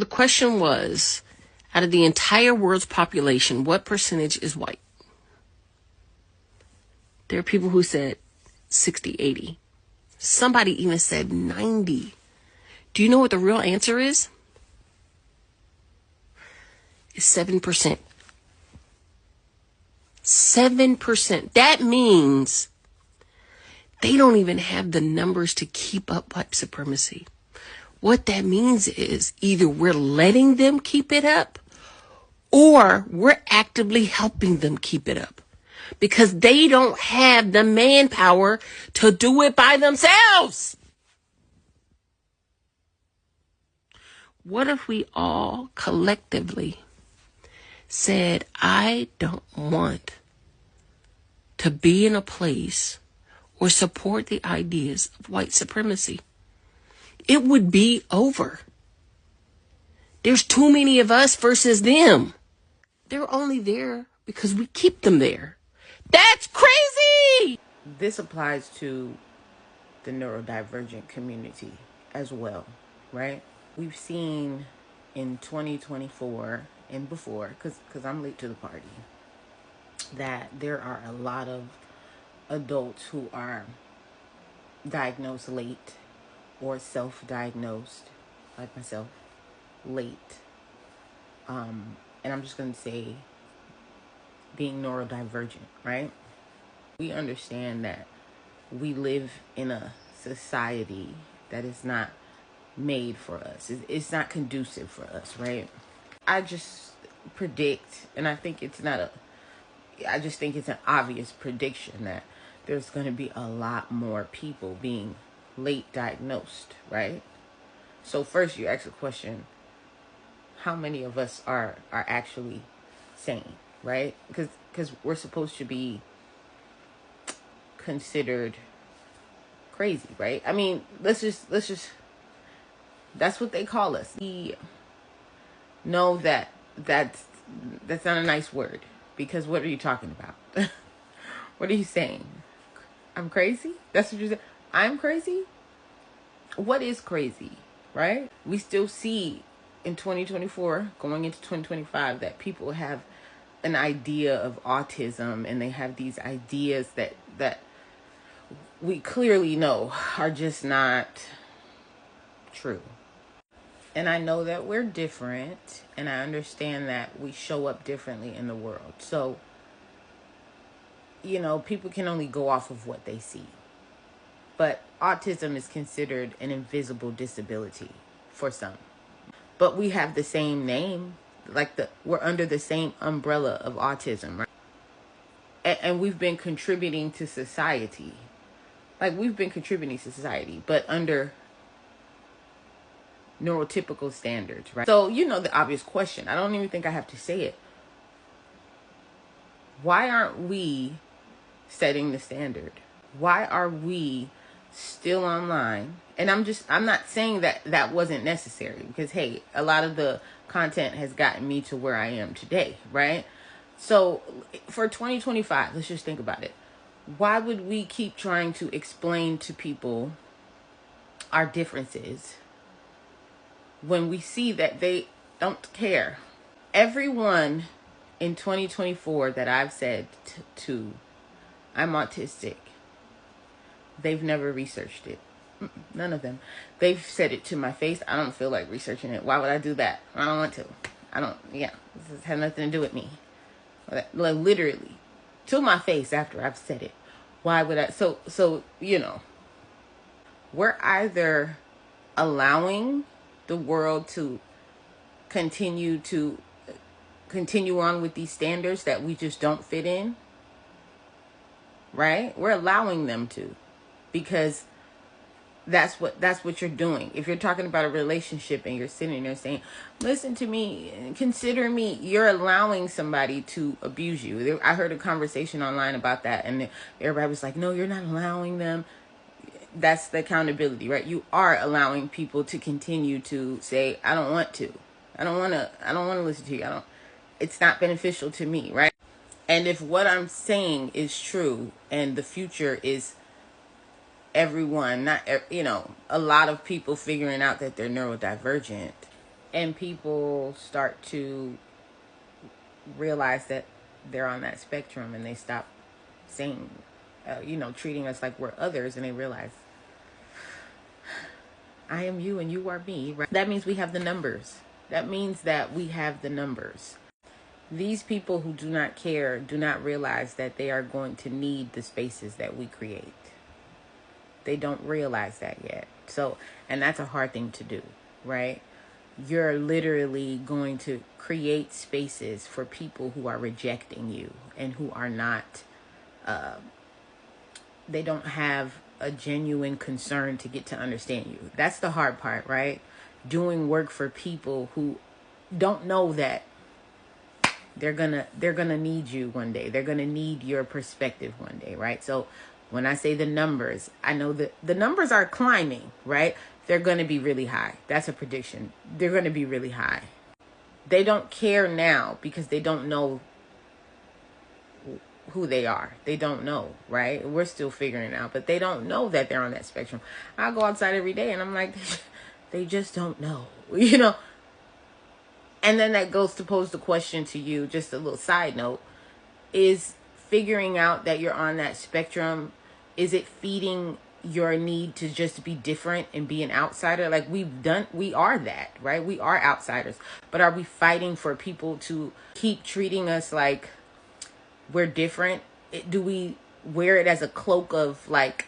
The question was, out of the entire world's population, what percentage is white? There are people who said 60, 80. Somebody even said 90. Do you know what the real answer is? It's 7%. 7%. That means they don't even have the numbers to keep up white supremacy. What that means is either we're letting them keep it up or we're actively helping them keep it up because they don't have the manpower to do it by themselves. What if we all collectively said, I don't want to be in a place or support the ideas of white supremacy? It would be over. There's too many of us versus them. They're only there because we keep them there. That's crazy! This applies to the neurodivergent community as well, right? We've seen in 2024 and before, because I'm late to the party, that there are a lot of adults who are diagnosed late or self-diagnosed, like myself, late. And I'm just going to say being neurodivergent, right? We understand that we live in a society that is not made for us. It's not conducive for us, right? I just predict, and I think it's not a, I just think it's an obvious prediction that there's going to be a lot more people being late diagnosed, right? So first you ask the question, how many of us are actually sane, right? Because we're supposed to be considered crazy, right? I mean, let's just that's what they call us. We know that that's not a nice word, because what are you talking about? What are you saying? I'm crazy? That's what you're saying? I'm crazy? What is crazy, right? We still see in 2024 going into 2025 that people have an idea of autism, and they have these ideas that we clearly know are just not true. And I know that we're different, and I understand that we show up differently in the world. So, people can only go off of what they see. But autism is considered an invisible disability for some. But we have the same name, we're under the same umbrella of autism, right? And we've been contributing to society. But under neurotypical standards, right? So, the obvious question, I don't even think I have to say it. Why aren't we setting the standard? Why are we still online? And I'm not saying that wasn't necessary, because hey, a lot of the content has gotten me to where I am today, right? So for 2025, let's just think about it. Why would we keep trying to explain to people our differences when we see that they don't care? Everyone in 2024 that I've said to I'm autistic, they've never researched it. None of them. They've said it to my face. I don't feel like researching it. Why would I do that? I don't want to. This has nothing to do with me. Literally, to my face after I've said it. Why would I? So we're either allowing the world to continue on with these standards that we just don't fit in, right? We're allowing them to, because that's what you're doing. If you're talking about a relationship and you're sitting there saying, listen to me, consider me, you're allowing somebody to abuse you. I heard a conversation online about that, and everybody was like, no, you're not allowing them. That's the accountability, right? You are allowing people to continue to say, I don't want to listen to you. It's not beneficial to me, right? And if what I'm saying is true, and the future is everyone, a lot of people figuring out that they're neurodivergent, and people start to realize that they're on that spectrum, and they stop saying, treating us like we're others, and they realize I am you and you are me, right? That means we have the numbers. That means that we have the numbers. These people who do not care do not realize that they are going to need the spaces that we create. They don't realize that yet. So, and that's a hard thing to do, right? You're literally going to create spaces for people who are rejecting you and who are not, they don't have a genuine concern to get to understand you. That's the hard part, right? Doing work for people who don't know that they're gonna need you one day. They're gonna need your perspective one day, right? So when I say the numbers, I know that the numbers are climbing, right? They're gonna be really high. That's a prediction. They're gonna be really high. They don't care now because they don't know who they are. They don't know, right? We're still figuring it out, but they don't know that they're on that spectrum. I go outside every day and I'm like, they just don't know, And then that goes to pose the question to you, just a little side note, is figuring out that you're on that spectrum, is it feeding your need to just be different and be an outsider? Like we are that, right? We are outsiders. But are we fighting for people to keep treating us like we're different? Do we wear it as a cloak of like,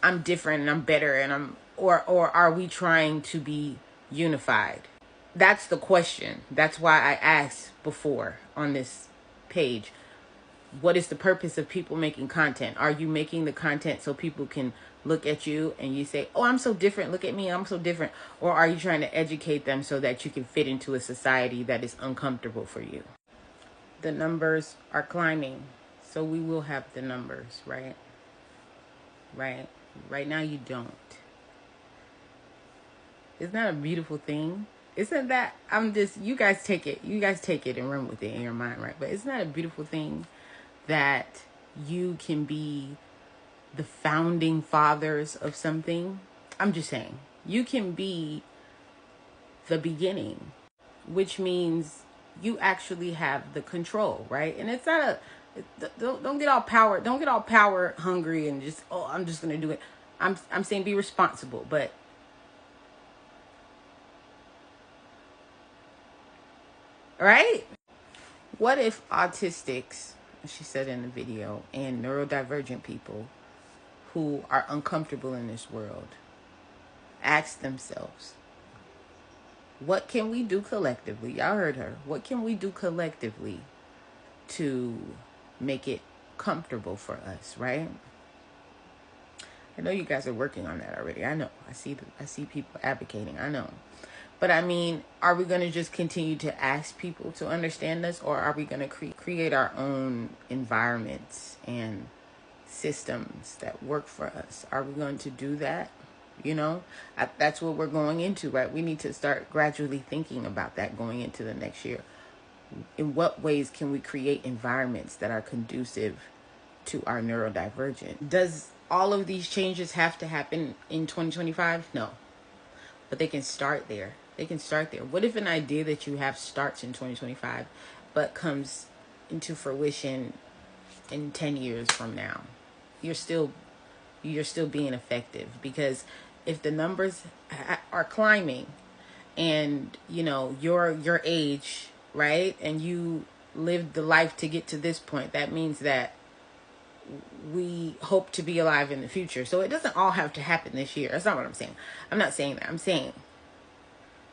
I'm different and I'm better and or are we trying to be unified? That's the question. That's why I asked before on this page, what is the purpose of people making content? Are you making the content so people can look at you and you say, oh, I'm so different, look at me, I'm so different? Or are you trying to educate them so that you can fit into a society that is uncomfortable for you? The numbers are climbing, so we will have the numbers, right? Right now you don't. Isn't that a beautiful thing? Isn't that, you guys take it and run with it in your mind, right? But isn't that a beautiful thing that you can be the founding fathers of something? I'm just saying, you can be the beginning, which means you actually have the control, right? And it's not don't get all power hungry and just, oh, I'm just going to do it. I'm saying be responsible, but right? What if autistics, she said in the video, and neurodivergent people who are uncomfortable in this world ask themselves, what can we do collectively? Y'all heard her. What can we do collectively to make it comfortable for us, right? I know you guys are working on that already. I know. I see people advocating. I know. But I mean, are we going to just continue to ask people to understand us, or are we going to create our own environments and systems that work for us? Are we going to do that? That's what we're going into, right? We need to start gradually thinking about that going into the next year. In what ways can we create environments that are conducive to our neurodivergent? Does all of these changes have to happen in 2025? No. But they can start there. What if an idea that you have starts in 2025, but comes into fruition in 10 years from now? You're still being effective, because if the numbers are climbing and your age, right, and you lived the life to get to this point, that means that we hope to be alive in the future. So it doesn't all have to happen this year. That's not what I'm saying. I'm not saying that. I'm saying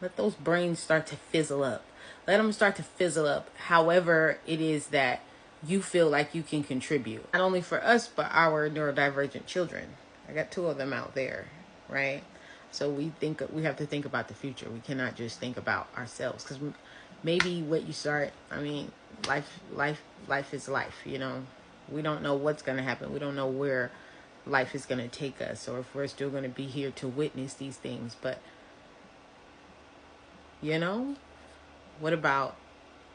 let those brains start to fizzle up. Let them start to fizzle up however it is that you feel like you can contribute. Not only for us, but our neurodivergent children. I got 2 of them out there, right? So we have to think about the future. We cannot just think about ourselves, because maybe what you start, life is life, We don't know what's going to happen. We don't know where life is going to take us, or if we're still going to be here to witness these things. But what about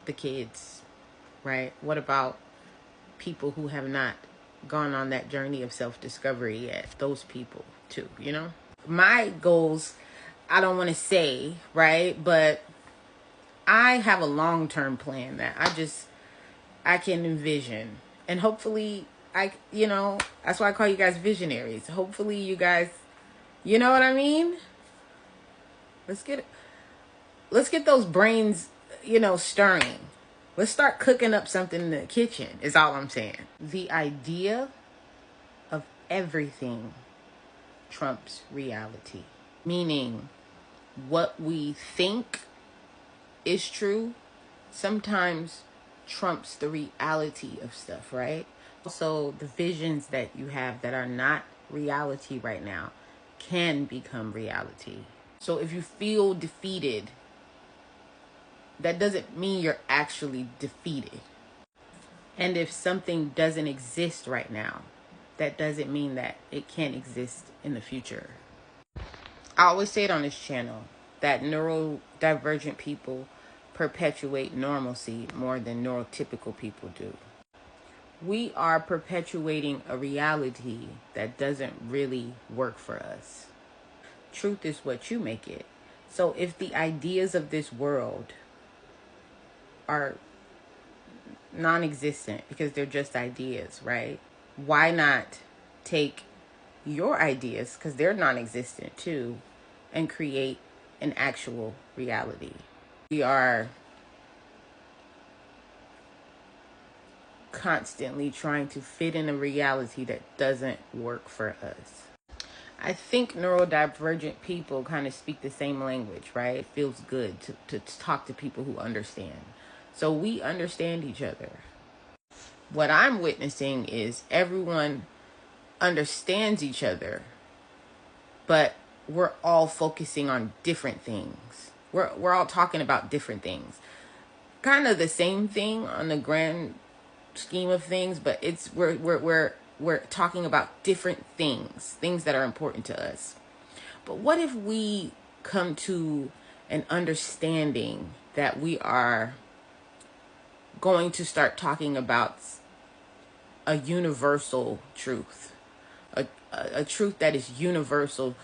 the kids, right? What about people who have not gone on that journey of self-discovery yet? Those people too, My goals, I don't want to say, right? But I have a long-term plan that I can envision. And hopefully that's why I call you guys visionaries. Hopefully you guys, you know what I mean? Let's get those brains, stirring. Let's start cooking up something in the kitchen, is all I'm saying. The idea of everything trumps reality. Meaning, what we think is true sometimes trumps the reality of stuff, right? Also, the visions that you have that are not reality right now can become reality. So if you feel defeated, that doesn't mean you're actually defeated. And if something doesn't exist right now, that doesn't mean that it can't exist in the future. I always say it on this channel that neurodivergent people perpetuate normalcy more than neurotypical people do. We are perpetuating a reality that doesn't really work for us. Truth is what you make it. So if the ideas of this world are non-existent because they're just ideas, right? Why not take your ideas, because they're non-existent too, and create an actual reality? We are constantly trying to fit in a reality that doesn't work for us. I think neurodivergent people kind of speak the same language, right? It feels good to talk to people who understand. So we understand each other. What I'm witnessing is everyone understands each other, but we're all focusing on different things. We're all talking about different things. Kind of the same thing on the grand scheme of things, but it's we're talking about different things that are important to us. But what if we come to an understanding that we are going to start talking about a universal truth, a truth that is universal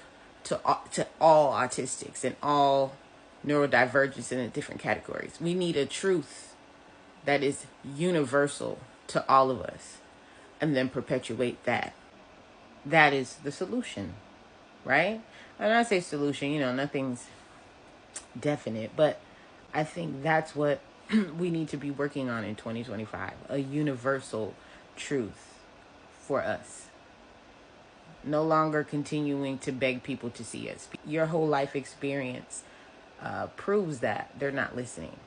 to all autistics and all neurodivergents in the different categories. We need a truth that is universal to all of us, and then perpetuate that. That is the solution, right? And I say solution, nothing's definite, but I think that's what we need to be working on in 2025, a universal truth for us. No longer continuing to beg people to see us. Your whole life experience proves that they're not listening.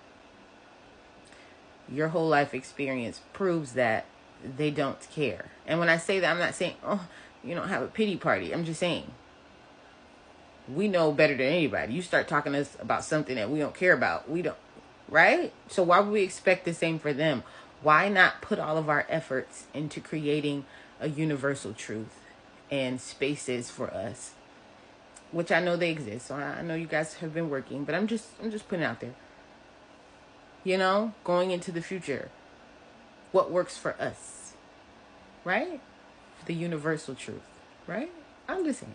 Your whole life experience proves that they don't care. And when I say that, I'm not saying, oh, you don't have a pity party. I'm just saying, we know better than anybody. You start talking to us about something that we don't care about. We don't, right? So why would we expect the same for them? Why not put all of our efforts into creating a universal truth and spaces for us, which I know they exist. So I know you guys have been working, but I'm just putting it out there. Going into the future, what works for us, right? The universal truth, right? I'm just saying.